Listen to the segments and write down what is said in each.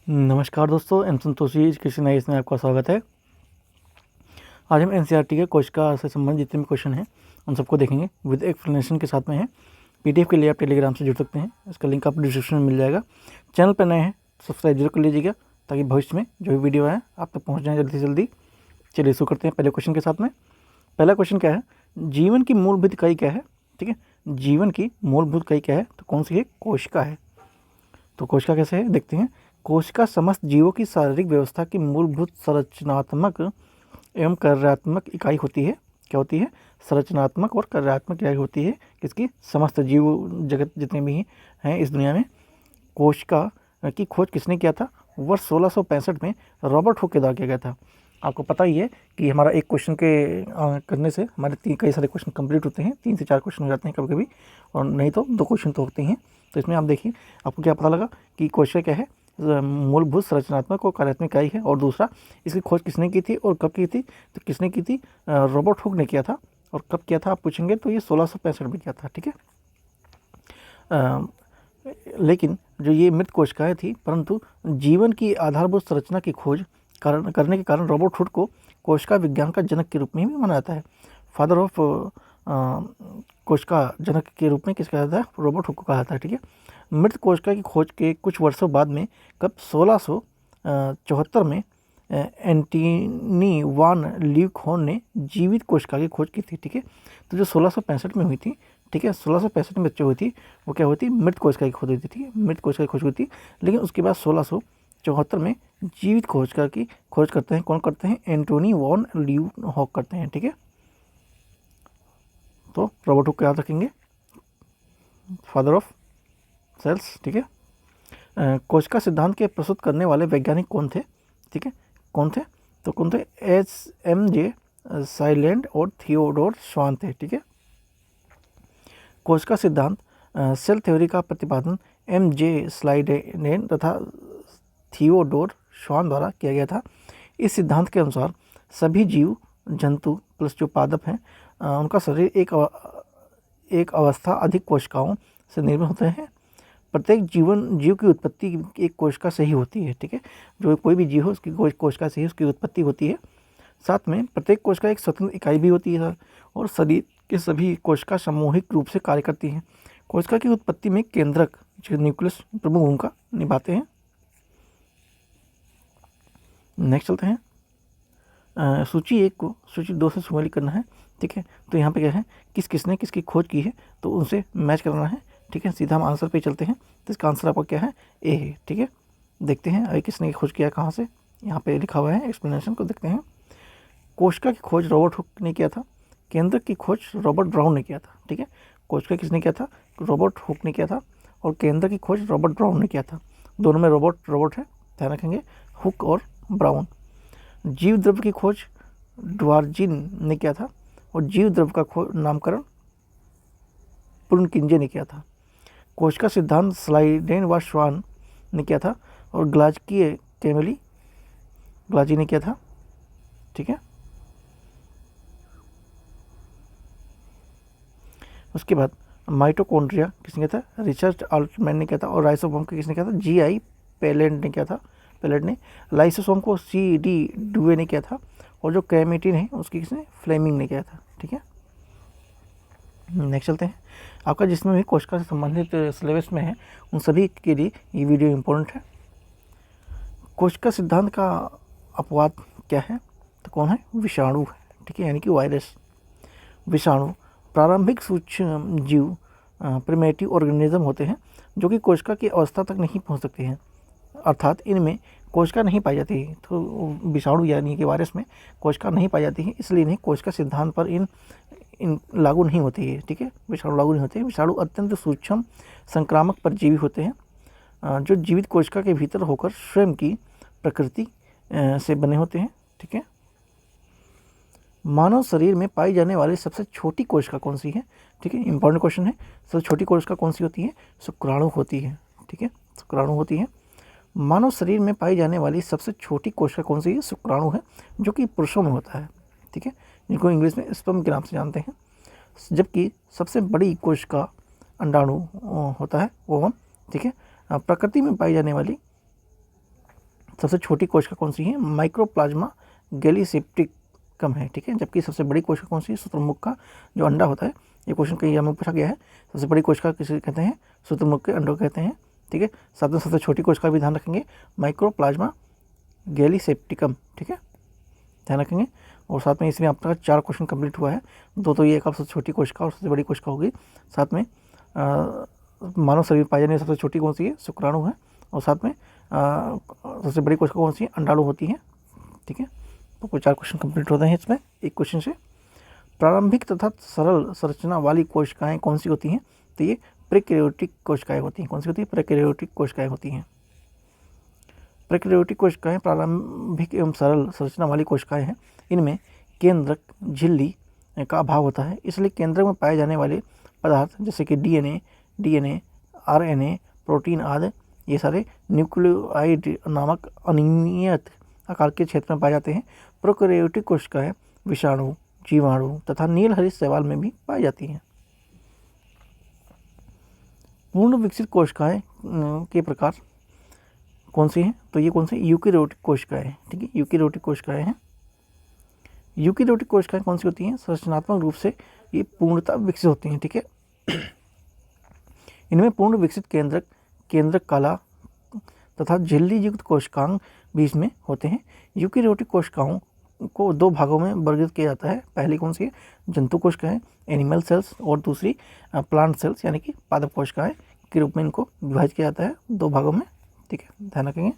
नमस्कार दोस्तों, M Santoshi education है, इसमें आपका स्वागत है। आज हम एनसीईआरटी के कोशिका से संबंधित जितने भी क्वेश्चन हैं उन सबको देखेंगे विद एक्सप्लेनेशन के साथ में है। पीडीएफ के लिए आप टेलीग्राम से जुड़ सकते हैं, इसका लिंक आपको डिस्क्रिप्शन में मिल जाएगा। चैनल पर नए हैं सब्सक्राइब जरूर कर लीजिएगा ताकि भविष्य में जो भी वीडियो है आप तक पहुँच जाए जल्दी से जल्दी। चलिए शुरू करते हैं पहले क्वेश्चन के साथ में। पहला क्वेश्चन क्या है, जीवन की मूलभूत इकाई क्या है। ठीक है, जीवन की मूलभूत इकाई क्या है, तो कौन सी है, कोशिका है। तो कोशिका कैसे है देखते हैं। कोशिका समस्त जीवों की शारीरिक व्यवस्था की मूलभूत संरचनात्मक एवं कार्यात्मक इकाई होती है। क्या होती है, संरचनात्मक और कार्यात्मक इकाई होती है किसकी, समस्त जीव जगत जितने भी हैं इस दुनिया में। कोशिका की खोज किसने किया था, वर्ष 1665 में रॉबर्ट हुक के द्वारा किया गया था। आपको पता ही है कि हमारा एक क्वेश्चन के करने से हमारे कई सारे क्वेश्चन कंप्लीट होते हैं, 3 से 4 क्वेश्चन हो जाते हैं कभी कभी, और नहीं तो 2 क्वेश्चन तो होते हैं। तो इसमें आप देखिए आपको क्या पता लगा कि कोशिका क्या है, मूलभूत संरचनात्मक और कार्यात्मक इकाई है। और दूसरा, इसकी खोज किसने की थी और कब की थी, तो किसने की थी, रॉबर्ट हुक ने किया था। और कब किया था आप पूछेंगे तो ये 1665 में किया था। ठीक है, लेकिन जो ये मृत कोशिकाएँ थी, परंतु जीवन की आधारभूत संरचना की खोज करने के कारण रॉबर्ट हुक को कोशिका विज्ञान का जनक के रूप में भी माना जाता है। फादर ऑफ कोशिका जनक के रूप में किसका कहा जाता है, रॉबर्ट हुक को कहा जाता है। ठीक है, मृत कोशिका की खोज के कुछ वर्षों बाद में कब 1674 में एंटनी वान ल्यूकहोर्न ने जीवित कोशिका की खोज की थी। ठीक है, तो जो 1665 में हुई थी, ठीक है, 1665 में बच्चे हुई थी, वो क्या हुई थी, मृत कोशिका की खोज हुई थी, मृत कोशिका की खोज हुई थी। लेकिन उसके बाद 1674 में जीवित कोशिका की खोज करते हैं, कौन करते हैं, एंटोनी वॉन ल्यूकहोर्न करते हैं। ठीक है, तो रॉबर्ट हुक को याद रखेंगे, फादर ऑफ सेल्स। ठीक है, कोशिका सिद्धांत के प्रस्तुत करने वाले वैज्ञानिक कौन थे। ठीक है, कौन थे, तो कौन थे, SMJ साइलैंड और थियोडोर श्वान थे। ठीक है, कोशिका सिद्धांत सेल थ्योरी का प्रतिपादन MJ स्लाइडेन तथा थियोडोर श्वान द्वारा किया गया था। इस सिद्धांत के अनुसार सभी जीव जंतु प्लस जो पादप हैं उनका शरीर एक अवस्था अधिक कोशिकाओं से निर्मित होते हैं। प्रत्येक जीव की उत्पत्ति एक कोशिका से ही होती है। ठीक है, जो कोई भी जीव हो उसकी कोशिका से ही उसकी उत्पत्ति होती है। साथ में प्रत्येक कोशिका एक स्वतंत्र इकाई भी होती है और शरीर के सभी कोशिका सामूहिक रूप से कार्य करती हैं। कोशिका की उत्पत्ति में केंद्रक जो न्यूक्लियस प्रमुख भूमिका निभाते हैं। नेक्स्ट चलते हैं, सूची 1 को सूची 2 से सुमेलित करना है। ठीक है, तो यहाँ पे क्या है, किसने किसकी खोज की है तो उनसे मैच करना है। ठीक है, सीधा हम आंसर पे चलते हैं, तो इसका आंसर आपका क्या है, ए है। ठीक है, देखते हैं अभी किसने खोज किया कहाँ से, यहाँ पे लिखा हुआ है, एक्सप्लेनेशन को देखते हैं। कोशिका की खोज रॉबर्ट हुक ने किया था, केंद्रक की खोज रॉबर्ट ब्राउन ने किया था। ठीक है, कोशिका किसने किया था, रॉबर्ट हुक ने किया था, और केंद्र की खोज रॉबर्ट ब्राउन ने किया था। दोनों में रॉबर्ट है, ध्यान रखेंगे, हुक और ब्राउन। जीव द्रव्य की खोज ड्वार्जिन ने किया था, और जीव द्रव्य का नामकरण पुरनकिंजे ने किया था। कोशिका सिद्धांत स्लाइडेन व श्वान ने किया था, और ग्लाजी ने किया था। ठीक है, उसके बाद माइटोकॉन्ड्रिया किसने किया था, रिचर्ड आल्टमैन ने किया था, और राइसोसोम को किसने किया था, GI पेलेट ने किया था, पेलेट ने। लाइसोसोम को CD डुवे ने किया था, और जो क्रोमेटिन है उसकी किसने, फ्लेमिंग ने किया था। ठीक है, नेक्स्ट चलते हैं। आपका जिसमें भी कोशिका से संबंधित सिलेबस में है उन सभी के लिए ये वीडियो इम्पोर्टेंट है। कोशिका सिद्धांत का अपवाद क्या है, तो कौन है, विषाणु है। ठीक है, यानी कि वायरस। विषाणु प्रारंभिक सूक्ष्म जीव प्रिमेटिव ऑर्गेनिज्म होते हैं जो कि कोशिका की अवस्था तक नहीं पहुंच सकते हैं, अर्थात इनमें कोशिका नहीं पाई जाती है। तो विषाणु यानी कि वायरस में कोशिका नहीं पाई जाती है, इसलिए इन्हें कोशिका सिद्धांत पर इन लागू नहीं होती है। ठीक है, विषाणु लागू नहीं होते हैं। विषाणु अत्यंत सूक्ष्म संक्रामक परजीवी होते हैं जो जीवित कोशिका के भीतर होकर स्वयं की प्रकृति से बने होते हैं। ठीक है, मानव शरीर में पाई जाने वाली सबसे छोटी कोशिका कौन सी है। ठीक है, इंपॉर्टेंट क्वेश्चन है, सबसे छोटी कोशिका कौन सी होती है, शुक्राणु होती है। ठीक है, शुक्राणु होती है। मानव शरीर में पाई जाने वाली सबसे छोटी कोशिका कौन सी है, शुक्राणु है, जो कि पुरुषों में होता है। ठीक है, जिनको इंग्लिश में स्पर्म के नाम से जानते हैं। जबकि सबसे बड़ी कोशिका अंडाणु होता है, ओवम। ठीक है, प्रकृति में पाई जाने वाली सबसे छोटी कोशिका कौन सी है? माइक्रोप्लाज्मा गैलीसेप्टिकम है, ठीक है। जबकि सबसे बड़ी कोशिका कौन सी है? शुतुरमुर्ग का जो अंडा होता है, ये क्वेश्चन कई में पूछा गया है। सबसे बड़ी कोशिका किसे कहते हैं? शुतुरमुर्ग के अंडों कहते हैं, ठीक है। साथ में सबसे छोटी कोशिका भी ध्यान रखेंगे, माइक्रोप्लाज्मा गैलीसेप्टिकम, ठीक है, ध्यान रखेंगे। और साथ में इसमें आपका 4 क्वेश्चन कंप्लीट हुआ है। 2 तो ये एक सबसे छोटी कोशिका और सबसे बड़ी कोशिका होगी। साथ में मानव शरीर पाई जाने सबसे छोटी कौन सी है? शुक्राणु है। और साथ में सबसे बड़ी कोशिका कौन सी है? अंडाणु होती है, ठीक है। तो कोई 4 क्वेश्चन कंप्लीट होते हैं इसमें एक क्वेश्चन से। प्रारंभिक तथा सरल संरचना वाली कोशिकाएं कौन सी होती हैं? तो ये प्रोकैरियोटिक कोशिकाएं होती हैं। कौन सी होती है? प्रोकैरियोटिक कोशिकाएं होती हैं। प्रोकैरियोटिक कोशिकाएं प्रारंभिक एवं सरल संरचना वाली कोशिकाएं हैं। इनमें केंद्रक झिल्ली का अभाव होता है, इसलिए केंद्रक में पाए जाने वाले पदार्थ जैसे कि डीएनए, आरएनए, प्रोटीन आदि ये सारे न्यूक्लियोटाइड नामक अनियमित आकार के क्षेत्र में पाए जाते हैं। प्रोकैरियोटिक कोशिकाएं विषाणु, जीवाणु तथा नीलहरित शैवाल में भी पाई जाती हैं। पूर्ण विकसित कोशिकाएं के प्रकार कौन सी हैं? तो ये कौन सी? यूकेरियोटिक कोशिकाएं हैं, ठीक है। यूकेरियोटिक कोशिकाएं हैं। यूकेरियोटिक कोशिकाएं कौन सी होती हैं? संरचनात्मक रूप से ये पूर्णतः विकसित होती हैं, ठीक है। इनमें पूर्ण विकसित केंद्रक कला तथा झिल्ली युक्त कोशिकांग भी इसमें होते हैं। यूकेरियोटिक कोशिकाओं को 2 भागों में वर्गीकृत किया जाता है। पहली कौन सी है? जंतु कोशिकाएं, एनिमल सेल्स, और दूसरी प्लांट सेल्स यानी कि पादप कोशिकाएं के रूप में इनको विभाजित किया जाता है 2 भागों में, ठीक है, ध्यान रखेंगे।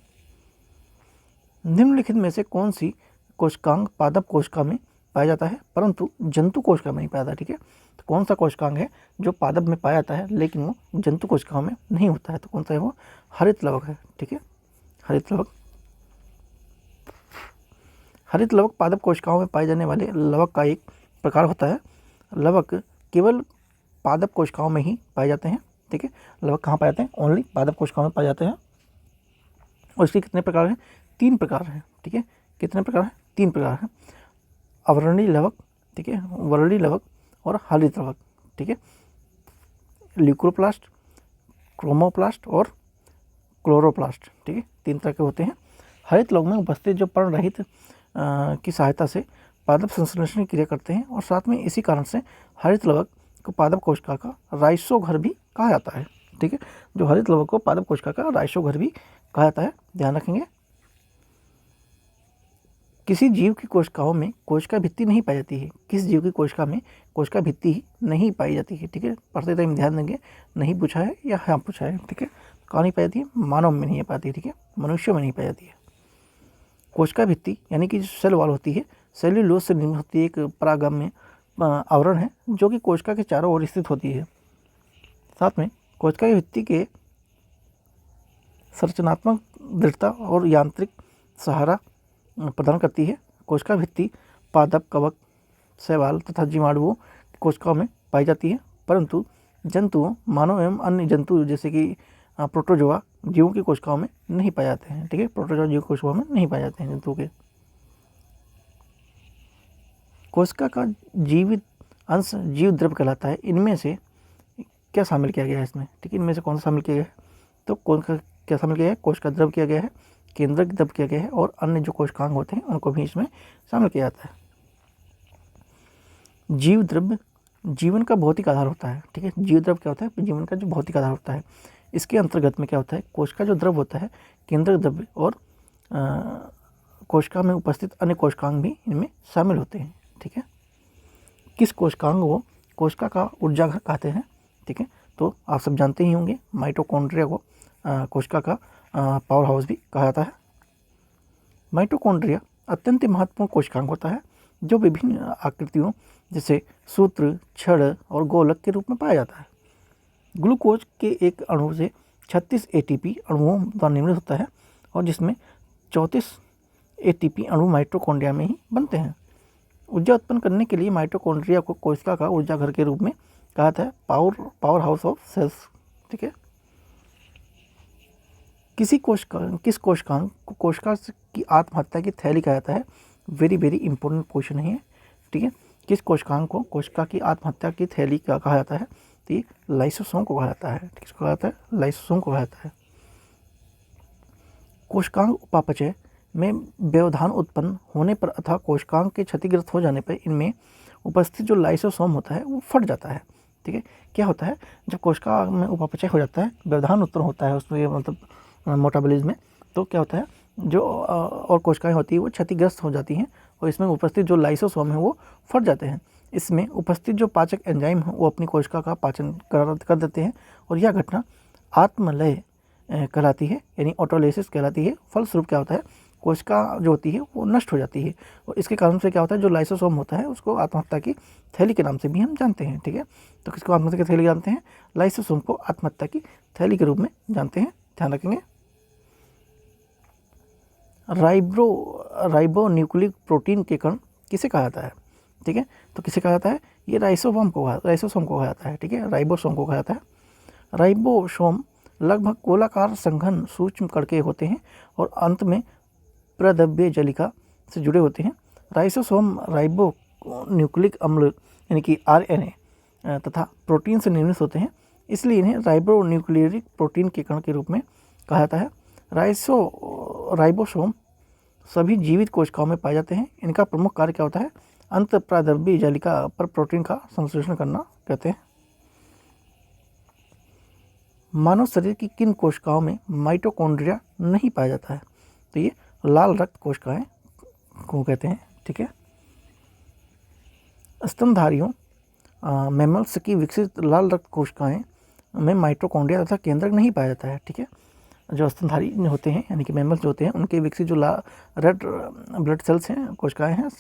निम्नलिखित में से कौन सी कोशिकांग पादप कोशिका में पाया जाता है परंतु जंतु कोशिका में नहीं पाया जाता, ठीक है। तो कौन सा कोशिकांग है जो पादप में पाया जाता है लेकिन वो जंतु कोशिकाओं में नहीं होता है? तो कौन सा है वो? हरित लवक है, ठीक है, हरित लवक। हरित लवक पादप कोशिकाओं में पाए जाने वाले लवक का एक प्रकार होता है। लवक केवल पादप कोशिकाओं में ही पाए जाते हैं, ठीक है। लवक कहाँ पाए जाते हैं? ओनली पादप कोशिकाओं में पाए जाते हैं। और इसके कितने प्रकार हैं? 3 प्रकार हैं, ठीक है। कितने प्रकार हैं? 3 प्रकार हैं। अवर्णी लवक, ठीक है, वर्णी लवक और हरित लवक, ठीक है। ल्यूकोप्लास्ट, क्रोमोप्लास्ट और क्लोरोप्लास्ट, ठीक है, 3 तरह के होते हैं। हरित लवक में उपस्थित जो पर्णरहित की सहायता से पादप संश्लेषण की क्रिया करते हैं और साथ में इसी कारण से हरित लवक को पादप कोशिका का राइसोघर भी कहा जाता है, ठीक है। जो हरित लवक को पादप कोशिका का राइसोघर भी कहा जाता है, ध्यान रखेंगे। किसी जीव की कोशिकाओं में कोशिका भित्ति नहीं पाई जाती है। किस जीव की कोशिका में कोशिका भित्ति ही नहीं पाई जाती है, ठीक है। पढ़ते टाइम ध्यान देंगे, नहीं पूछा है या हाँ पूछा है, ठीक है। कहाँ नहीं पाई जाती है? मानव में नहीं पाती, ठीक है, मनुष्य में नहीं पाई जाती है। कोशिका भित्ति यानी कि सेल वॉल होती है, सेल्यूलोज से निर्मित होती है, एक परागम्य आवरण है जो कि कोशिका के चारों ओर स्थित होती है। साथ में कोशिका की भित्ति के संरचनात्मक दृढ़ता और यांत्रिक सहारा प्रदान करती है। कोशिका भित्ति पादप, कवक, शैवाल तथा जीवाणुओं की कोशिकाओं में पाई जाती है, परंतु जंतुओं, मानव एवं अन्य जंतु जैसे कि प्रोटोजोआ जीवों की कोशिकाओं में नहीं पाए जाते हैं, ठीक है। प्रोटोजोआ जीव कोशिकाओं में नहीं पाए जाते हैं जंतुओं के। कोशिका का जीवित अंश जीव द्रव्य कहलाता है। इनमें से क्या शामिल किया गया है इसमें, ठीक है। इनमें से कौन सा शामिल किया गया है? तो कौन का क्या शामिल किया गया है? कोशिका द्रव्य किया गया है, केंद्रक द्रव्य किया गया है और अन्य जो कोशिकांग होते हैं उनको भी इसमें शामिल किया जाता है। जीव द्रव्य जीवन का भौतिक आधार होता है, ठीक है। जीव द्रव्य क्या होता है? जीवन का जो भौतिक आधार होता है। इसके अंतर्गत में क्या होता है? कोशिका जो द्रव्य होता है, केंद्रक द्रव्य और कोशिका में उपस्थित अन्य कोशिकांग भी इनमें शामिल होते हैं, ठीक है। किस कोशिकांग को कोशिका का ऊर्जाघर कहते हैं, ठीक है। तो आप सब जानते ही होंगे, माइटोकॉन्ड्रिया को कोशिका का पावर हाउस भी कहा जाता है। माइटोकॉन्ड्रिया अत्यंत महत्वपूर्ण कोशिकांग होता है जो विभिन्न आकृतियों जैसे सूत्र, छड़ और गोलक के रूप में पाया जाता है। ग्लूकोज के एक अणु से 36 एटीपी अणुओं द्वारा निर्मित होता है और जिसमें 34 एटीपी अणु माइटोकॉन्ड्रिया में ही बनते हैं। ऊर्जा उत्पन्न करने के लिए माइटोकॉन्ड्रिया को कोशिका का ऊर्जा घर के रूप में कहा जाता है, पावर हाउस ऑफ सेल्स, ठीक है। किस कोशिकांग को कोशिका की आत्महत्या की थैली कहा जाता है? वेरी इंपॉर्टेंट क्वेश्चन है, ठीक है। किस कोशिकांग को कोशिका की आत्महत्या की थैली का कहा जाता है? तो ये लाइसोसोम को कहा जाता है। किसको कहा जाता है? लाइसोसोम को कहा जाता है। कोशिकांग उपापचय में व्यवधान उत्पन्न होने पर अथवा कोशिकांग के क्षतिग्रस्त हो जाने पर इनमें उपस्थित जो लाइसोसोम होता है वो फट जाता है। ठीक है, क्या होता है जब कोशिका में उपापचय हो जाता है, व्यवधान उत्पन्न होता है उसमें, मतलब मोटाबॉलिज्म में, तो क्या होता है जो और कोशिकाएं होती है वो क्षतिग्रस्त हो जाती हैं और इसमें उपस्थित जो लाइसोसोम है वो फट जाते हैं। इसमें उपस्थित जो पाचक एंजाइम है वो अपनी कोशिका का पाचन कर देते हैं और यह घटना आत्मलय कहलाती है, यानी ऑटोलिसिस कहलाती है। फलस्वरूप क्या होता है, कोशिका जो होती है वो नष्ट हो जाती है और इसके कारण से क्या होता है, जो लाइसोसोम होता है उसको आत्महत्या की थैली के नाम से भी हम जानते हैं। ठीक है, तो किसको आत्महत्या की थैली जानते हैं, लाइसोसोम को आत्महत्या की थैली के रूप में जानते हैं, ध्यान रखेंगे। राइबोन्यूक्लिक प्रोटीन के कण किसे कहा जाता है? ठीक है, तो किसे कहा जाता है, ये लाइसोसोम को कहा जाता है। ठीक है, राइबोसोम को कहा जाता है। राइबोसोम लगभग गोलाकार संघन सूक्ष्म कण होते हैं और अंत में प्रद्रव्य जलिका से जुड़े होते हैं। राइसोसोम राइबो न्यूक्लिक अम्ल यानी कि RNA तथा प्रोटीन से निर्मित होते हैं, इसलिए इन्हें राइबोन्यूक्लिक प्रोटीन के कण के रूप में कहा जाता है। राइबोसोम सभी जीवित कोशिकाओं में पाए जाते हैं। इनका प्रमुख कार्य क्या होता है, अंत प्रद्रव्य जालिका पर प्रोटीन का संश्लेषण करना कहते हैं। मानव शरीर की किन कोशिकाओं में माइटोकॉन्ड्रिया नहीं पाया जाता है? तो ये लाल रक्त कोशिकाएं को कहते हैं। ठीक है, स्तनधारियों मैमल्स की विकसित लाल रक्त कोशिकाएं में माइटोकॉन्ड्रिया तथा केंद्रक नहीं पाया जाता है। ठीक है, जो स्तनधारी होते हैं यानी कि मैमल्स जो होते हैं उनके विकसित जो रेड ब्लड सेल्स हैं, कोशिकाएं हैं,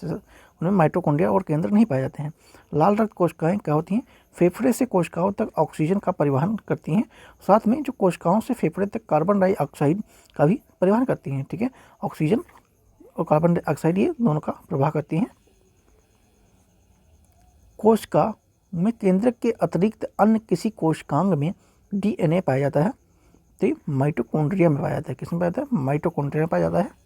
उनमें माइटोकॉन्ड्रिया और केंद्रक नहीं पाए जाते हैं। लाल रक्त कोशिकाएं क्या होती हैं, फेफड़े से कोशिकाओं तक ऑक्सीजन का परिवहन करती हैं, साथ में जो कोशिकाओं से फेफड़े तक कार्बन डाइऑक्साइड का भी परिवहन करती हैं। ठीक है, ऑक्सीजन और कार्बन डाइऑक्साइड ये दोनों का प्रवाह करती हैं। कोशिका में केंद्रक के अतिरिक्त अन्य किसी कोशिकांग में DNA पाया जाता है, तो माइटोकॉन्ड्रिया में पाया जाता है। किसमें पाया जाता है, माइटोकॉन्ड्रिया में पाया जाता है।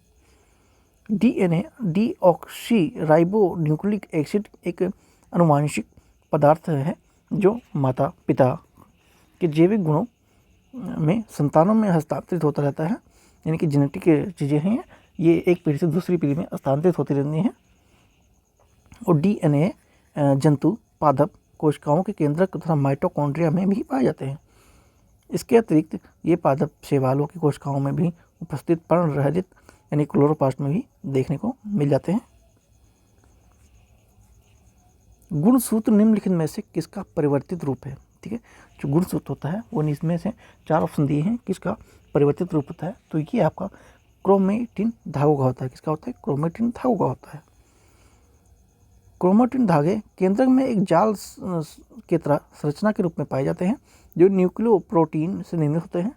DNA deoxy ribo nucleic acid एक आनुवांशिक पदार्थ है जो माता पिता के जैविक गुणों में संतानों में हस्तांतरित होता रहता है, यानी कि जेनेटिक चीज़ें हैं, ये एक पीढ़ी से दूसरी पीढ़ी में हस्तांतरित होती रहती हैं। और DNA जंतु पादप कोशिकाओं के केंद्रक तथा माइटोकॉन्ड्रिया में भी पाए जाते हैं। इसके अतिरिक्त ये पादप शैवालों की कोशिकाओं में भी उपस्थित पर्णरहित यानी क्लोरोप्लास्ट में भी देखने को मिल जाते हैं। गुणसूत्र निम्नलिखित में से किसका परिवर्तित रूप है? ठीक है, जो गुणसूत्र होता है वो इसमें से 4 ऑप्शन दिए हैं, किसका परिवर्तित रूप होता है, तो ये आपका क्रोमेटिन धागों का होता है। किसका होता है, क्रोमेटिन धागों का होता है। क्रोमेटिन धागे केंद्रक में एक जाल की तरह संरचना के रूप में पाए जाते हैं जो न्यूक्लियोप्रोटीन से निर्मित होते हैं।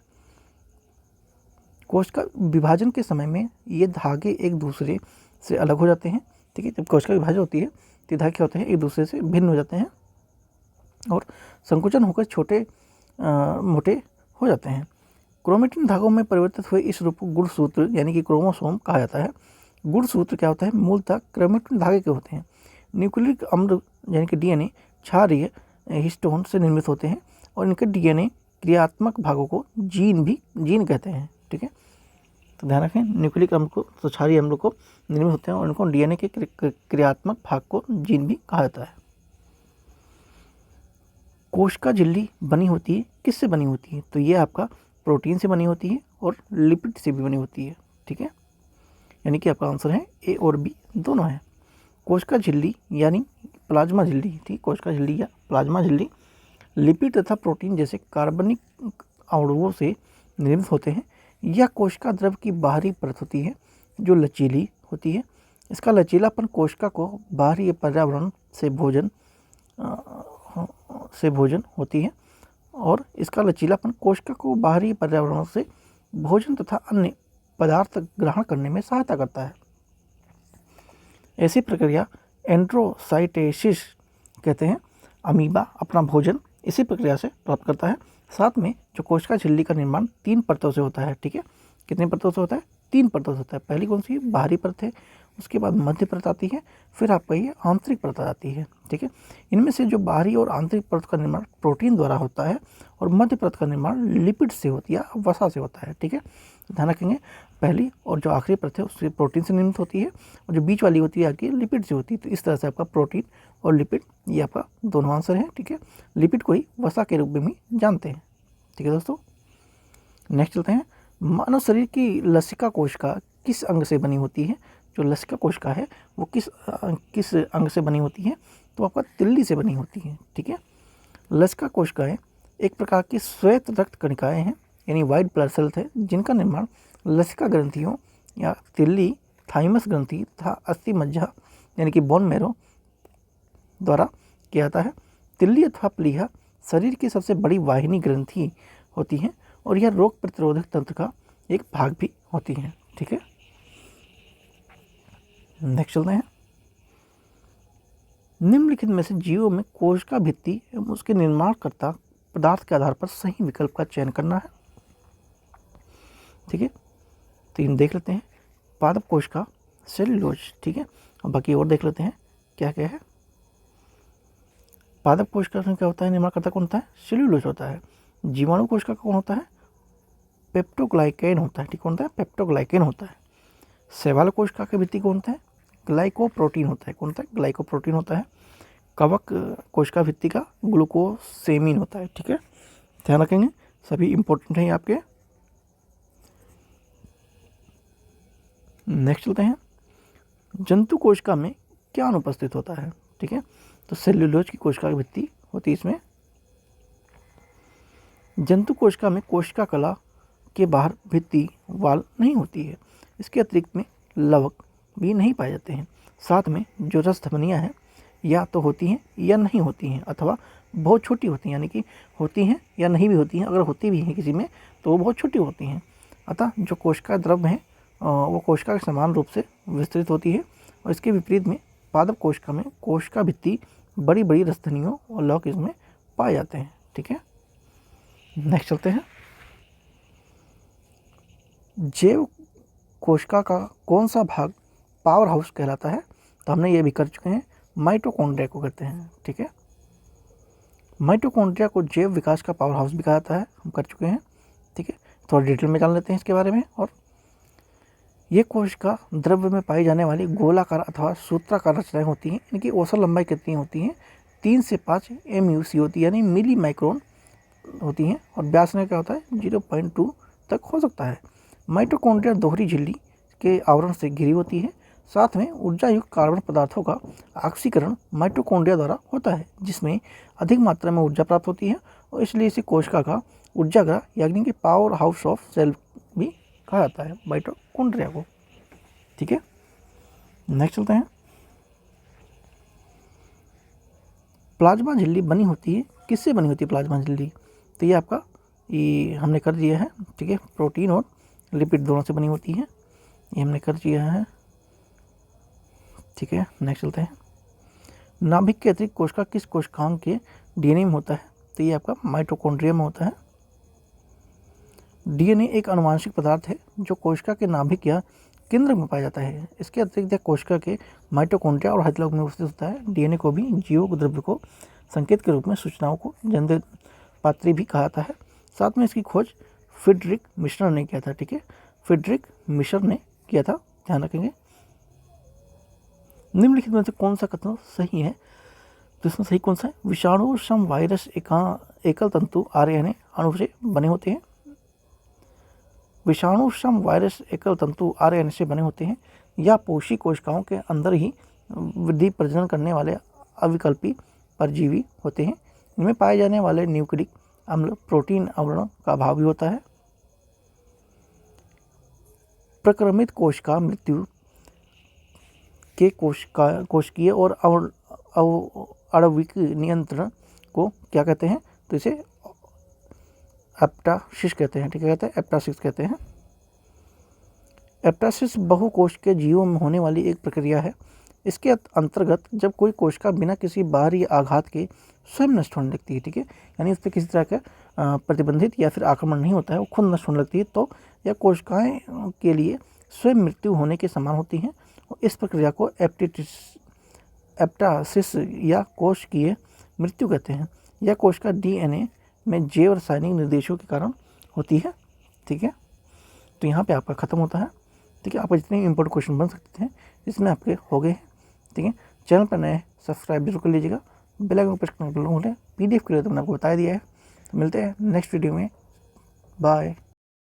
कोशिका विभाजन के समय में ये धागे एक दूसरे से अलग हो जाते हैं। ठीक है, जब कोशिका विभाजन होती है तो धागे क्या होते हैं, एक दूसरे से भिन्न हो जाते हैं और संकुचन होकर छोटे मोटे हो जाते हैं। क्रोमेटिन धागों में परिवर्तित हुए इस रूप को गुणसूत्र यानी कि क्रोमोसोम कहा जाता है। गुणसूत्र क्या होता है, मूलतः क्रोमेटिन धागे के होते हैं। न्यूक्लिक अम्ल यानी कि DNA क्षारीय हिस्टोन से निर्मित होते हैं और इनके DNA क्रियात्मक भागों को जीन कहते हैं। ठीक है, तो ध्यान रखें, न्यूक्लिक अम्ल को तो क्षारीय अम्ल को निर्मित होते हैं और इनको DNA के क्रियात्मक भाग को जीन भी कहा जाता है। कोशिका झिल्ली बनी होती है किससे बनी होती है, तो ये आपका प्रोटीन से बनी होती है और लिपिड से भी बनी होती है। ठीक है, यानी कि आपका आंसर है A और B दोनों है। कोशिका झिल्ली यानी प्लाज्मा झिल्ली, ठीक, कोशिका झिल्ली या प्लाज्मा झिल्ली लिपिड तथा प्रोटीन जैसे कार्बनिक अणुओं से निर्मित होते हैं। यह कोशिका द्रव की बाहरी परत होती है जो लचीली होती है। इसका लचीलापन कोशिका को बाहरी पर्यावरण से भोजन होती है और इसका लचीलापन कोशिका को बाहरी पर्यावरण से भोजन तथा अन्य पदार्थ ग्रहण करने में सहायता करता है। ऐसी प्रक्रिया एंड्रोसाइटेसिस कहते हैं। अमीबा अपना भोजन इसी प्रक्रिया से प्राप्त करता है। साथ में जो कोशिका झिल्ली का निर्माण 3 परतों से होता है। ठीक है, कितने परतों से होता है, 3 परतों से होता है। पहली कौन सी है, बाहरी परत है, उसके बाद मध्य परत आती है, फिर आपका ये आंतरिक परत आती है। ठीक है, इनमें से जो बाहरी और आंतरिक परत का निर्माण प्रोटीन द्वारा होता है और मध्य परत का निर्माण लिपिड से होती है, वसा से होता है। ठीक है, ध्यान रखेंगे, पहली और जो आखिरी परत है उससे प्रोटीन से निर्मित होती है, और जो बीच वाली होती है आपकी लिपिड से होती है। तो इस तरह से आपका प्रोटीन और लिपिड, ये आपका दोनों आंसर है। ठीक है, लिपिड को ही वसा के रूप में भी जानते हैं। ठीक है दोस्तों, नेक्स्ट चलते हैं। मानव शरीर की लसिका कोशिका किस अंग से बनी होती है? जो लसिका कोशिका है वो किस अंग से बनी होती है? तो आपका तिल्ली से बनी होती है। ठीक है, लसिका कोशिकाएं एक प्रकार की श्वेत रक्त कणिकाएं हैं, यानी वाइट ब्लड सेल्स है, जिनका निर्माण लसिका ग्रंथियों या तिल्ली, थाइमस ग्रंथि तथा अस्थि मज्जा यानी कि बोन मैरो द्वारा किया जाता है। तिल्ली अथवा प्लीहा शरीर की सबसे बड़ी वाहिनी ग्रंथि होती है और यह रोग प्रतिरोधक तंत्र का एक भाग भी होती है। ठीक है, नेक्स्ट चलते हैं। निम्नलिखित में से जीवों में कोशिका भित्ति एवं उसके निर्माणकर्ता पदार्थ के आधार पर सही विकल्प का चयन करना है। ठीक है, तो इन देख लेते हैं। पादप कोशिका, सेल्यूलोज। ठीक है, और बाकी और देख लेते हैं क्या क्या है। पादप कोशिका में क्या होता है? निर्माणकर्ता कौन होता है? सेल्यूलोज होता है। जीवाणु कोशिका कौन होता है? पेप्टोग्लाइकेन होता है। ठीक, कौन होता है? पेप्टोग्लाइकेन होता है। शैवाल कोशिका की भित्ति कौन होता है? ग्लाइकोप्रोटीन होता है। कौन होता है? ग्लाइकोप्रोटीन होता है। कवक कोशिका भित्ति का ग्लूकोसेमिन होता है। ठीक है, ध्यान रखेंगे, सभी इंपॉर्टेंट हैं आपके। नेक्स्ट चलते हैं। जंतु कोशिका में क्या अनुपस्थित होता है? ठीक है, तो सेल्यूलोज की कोशिका की भित्ति होती है इसमें। जंतु कोशिका में कोशिका कला के बाहर भित्ति वाल नहीं होती है। इसके अतिरिक्त में लवक भी नहीं पाए जाते हैं। साथ में जो रस धमनियाँ हैं या तो होती हैं या नहीं होती हैं, अथवा बहुत छोटी होती हैं, यानी कि होती हैं या नहीं भी होती हैं। अगर होती भी हैं किसी में तो वो बहुत छोटी होती हैं। अतः जो कोशिका द्रव्य है वो कोशिका के समान रूप से विस्तृत होती है। और इसके विपरीत में पादप कोशिका में कोशिका भित्ति बड़ी बड़ी रसधनियों और लवक इसमें पाए जाते हैं। ठीक है, नेक्स्ट चलते हैं। जैव कोशिका का कौन सा भाग पावर हाउस कहलाता है? तो हमने ये भी कर चुके हैं, माइटोकॉन्ड्रिया को कहते हैं। ठीक है, माइटोकॉन्ड्रिया को जैव विकास का पावर हाउस भी कहा जाता है, हम कर चुके हैं। ठीक है, थोड़ा डिटेल में जान लेते हैं इसके बारे में। और ये कोशिका द्रव्य में पाई जाने वाली गोलाकार अथवा सूत्राकार रचनाएं होती हैं। इनकी औसत लंबाई कितनी होती है? 3 से 5 MUC होती है, यानी मिली माइक्रोन होती हैं। और व्यास में क्या होता है? 0.2 तक हो सकता है। माइटोकॉन्ड्रिया दोहरी झिल्ली के आवरण से घिरी होती है। साथ में ऊर्जा युक्त कार्बन पदार्थों का ऑक्सीकरण माइटोकॉन्ड्रिया द्वारा होता है, जिसमें अधिक मात्रा में ऊर्जा प्राप्त होती है, और इसलिए इसी कोशिका का ऊर्जागृह यानी कि पावर हाउस ऑफ सेल भी कहा जाता है माइटोकॉन्ड्रिया को। ठीक है, नेक्स्ट चलते हैं। प्लाज्मा झिल्ली बनी होती है, किससे बनी होती है प्लाज्मा झिल्ली? तो ये आपका ये हमने कर दिया है। ठीक है, प्रोटीन और लिपिड दोनों से बनी होती है, ये हमने कर दिया है। ठीक है, नेक्स्ट चलते हैं। नाभिक के अतिरिक्त कोशिका किस कोशिकांग के DNA में होता है? तो ये आपका माइटोकॉन्ड्रिया में होता है। DNA एक आनुवांशिक पदार्थ है जो कोशिका के नाभिक या केंद्र में पाया जाता है। इसके अतिरिक्त कोशिका के माइटोकॉन्ड्रिया और हाइड्रोलाइज में उपस्थित होता है। DNA को भी जीवों द्रव्य को संकेत के रूप में सूचनाओं को जनते पात्री भी कहा जाता है। साथ में इसकी खोज फ्रीडरिक मिशनर ने किया था। ठीक है, फ्रीडरिक मिशनर ने किया था, ध्यान रखेंगे। निम्नलिखित में से कौन सा कथन सही है? तो इसमें सही कौन सा है? विषाणु सम वायरस एकल तंतु RNA अणु से बने होते हैं। विषाणु सम वायरस एकल तंतु RNA से बने होते हैं, या पोषी कोशिकाओं के अंदर ही वृद्धि प्रजनन करने वाले अविकल्पी परजीवी होते हैं। इनमें पाए जाने वाले न्यूक्लिक अम्ल प्रोटीन आवरण का अभाव भी होता है। प्रक्रमित कोशिका मृत्यु के कोशिकीय और आणविक नियंत्रण को क्या कहते हैं? तो इसे एप्टासिस कहते हैं। ठीक है, कहते हैं एप्टासिस कहते हैं। एप्टासिस बहुकोश के जीवों में होने वाली एक प्रक्रिया है। इसके अंतर्गत जब कोई कोशिका बिना किसी बाहरी आघात के स्वयं नष्ट होने लगती है, ठीक है, यानी इस पर किसी तरह का प्रतिबंधित या फिर आक्रमण नहीं होता है, वो खुद नष्ट होने लगती है, तो यह कोशिकाएं के लिए स्वयं मृत्यु होने के समान होती हैं। और इस प्रक्रिया को एप्टासिस या कोशिकीय मृत्यु कहते हैं। यह कोशिका DNA में जैव रासायनिक निर्देशों के कारण होती है। ठीक है, तो यहाँ पे आपका ख़त्म होता है। ठीक है, आपके जितने इंपॉर्टेंट क्वेश्चन बन सकते थे इसमें आपके हो गए। ठीक है, चैनल पर नए सब्सक्राइब जरूर कर लीजिएगा, बेल आइकन प्रेस करना बिल्कुल ना भूलें। PDF के लिए तो मैंने आपको बता दिया है। तो मिलते हैं नेक्स्ट वीडियो में, बाय।